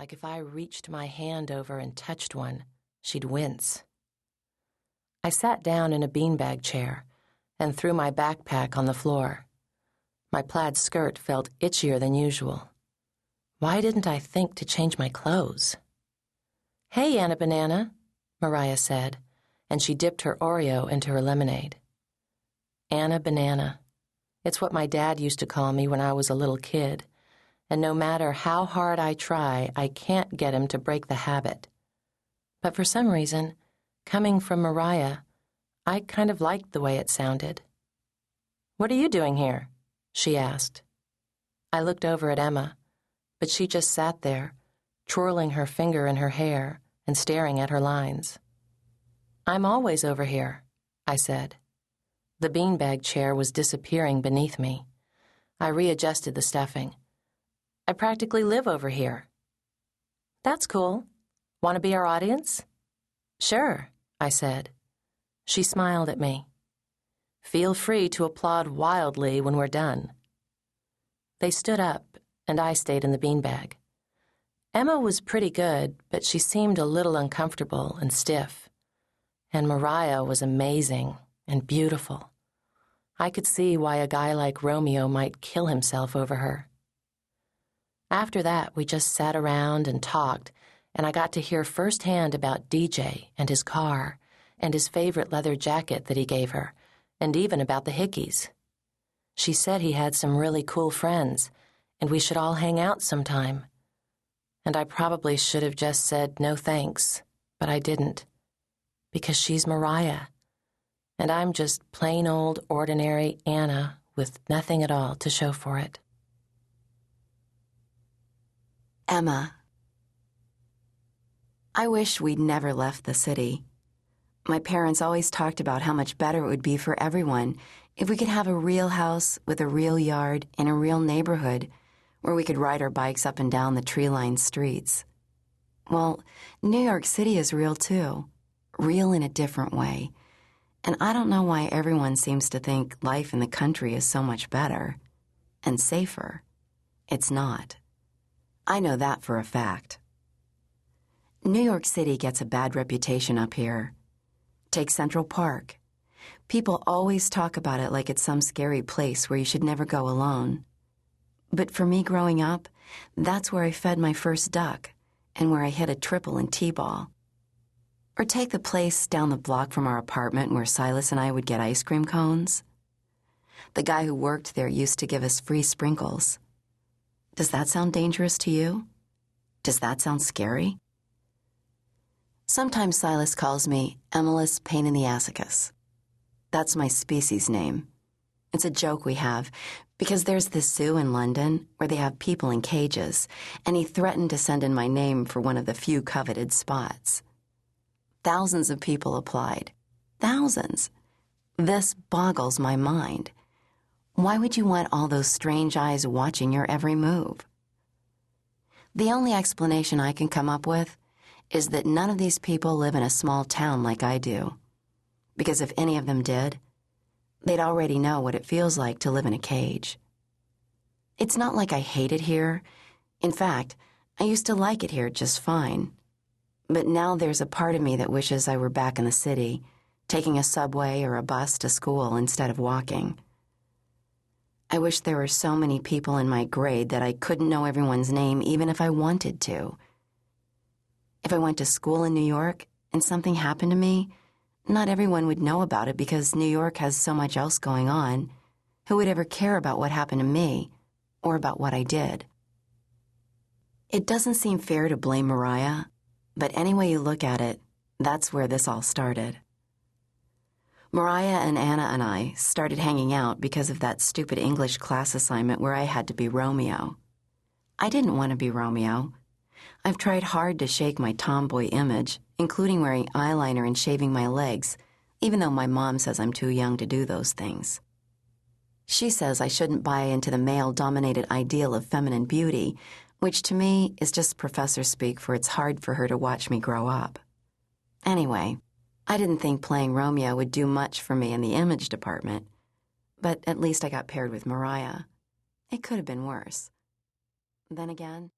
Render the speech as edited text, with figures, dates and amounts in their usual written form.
like if I reached my hand over and touched one, she'd wince. I sat down in a beanbag chair and threw my backpack on the floor. My plaid skirt felt itchier than usual. Why didn't I think to change my clothes? "Hey, Anna Banana," Mariah said, and she dipped her Oreo into her lemonade. Anna Banana. It's what my dad used to call me when I was a little kid, and no matter how hard I try, I can't get him to break the habit. But for some reason, coming from Mariah, I kind of liked the way it sounded. "What are you doing here?" she asked. I looked over at Emma, but she just sat there, twirling her finger in her hair and staring at her lines. "I'm always over here," I said. The beanbag chair was disappearing beneath me. I readjusted the stuffing. "I practically live over here." "That's cool. Want to be our audience?" "Sure," I said. She smiled at me. "Feel free to applaud wildly when we're done." They stood up, and I stayed in the beanbag. Emma was pretty good, but she seemed a little uncomfortable and stiff. And Mariah was amazing and beautiful. I could see why a guy like Romeo might kill himself over her. After that, we just sat around and talked, and I got to hear firsthand about DJ and his car and his favorite leather jacket that he gave her, and even about the Hickeys. She said he had some really cool friends, and we should all hang out sometime. And I probably should have just said no thanks, but I didn't. Because she's Mariah, and I'm just plain old ordinary Anna with nothing at all to show for it. Emma. I wish we'd never left the city. My parents always talked about how much better it would be for everyone if we could have a real house with a real yard in a real neighborhood where we could ride our bikes up and down the tree-lined streets. Well, New York City is real too, real in a different way. And I don't know why everyone seems to think life in the country is so much better and safer. It's not. I know that for a fact. New York City gets a bad reputation up here. Take Central Park. People always talk about it like it's some scary place where you should never go alone. But for me growing up, that's where I fed my first duck and where I hit a triple in t-ball. Or take the place down the block from our apartment where Silas and I would get ice cream cones. The guy who worked there used to give us free sprinkles. Does that sound dangerous to you? Does that sound scary? Sometimes Silas calls me Emilus Pain in the Assicus. That's my species name. It's a joke we have because there's this zoo in London where they have people in cages, and he threatened to send in my name for one of the few coveted spots. Thousands of people applied. Thousands. This boggles my mind. Why would you want all those strange eyes watching your every move? The only explanation I can come up with is that none of these people live in a small town like I do. Because if any of them did, they'd already know what it feels like to live in a cage. It's not like I hate it here. In fact, I used to like it here just fine. But now there's a part of me that wishes I were back in the city, taking a subway or a bus to school instead of walking. I wish there were so many people in my grade that I couldn't know everyone's name even if I wanted to. If I went to school in New York and something happened to me, not everyone would know about it because New York has so much else going on. Who would ever care about what happened to me or about what I did? It doesn't seem fair to blame Mariah, but any way you look at it, that's where this all started. Mariah and Anna and I started hanging out because of that stupid English class assignment where I had to be Romeo. I didn't want to be Romeo. I've tried hard to shake my tomboy image, including wearing eyeliner and shaving my legs, even though my mom says I'm too young to do those things. She says I shouldn't buy into the male-dominated ideal of feminine beauty, which to me is just professor speak for it's hard for her to watch me grow up. Anyway, I didn't think playing Romeo would do much for me in the image department, but at least I got paired with Mariah. It could have been worse. Then again,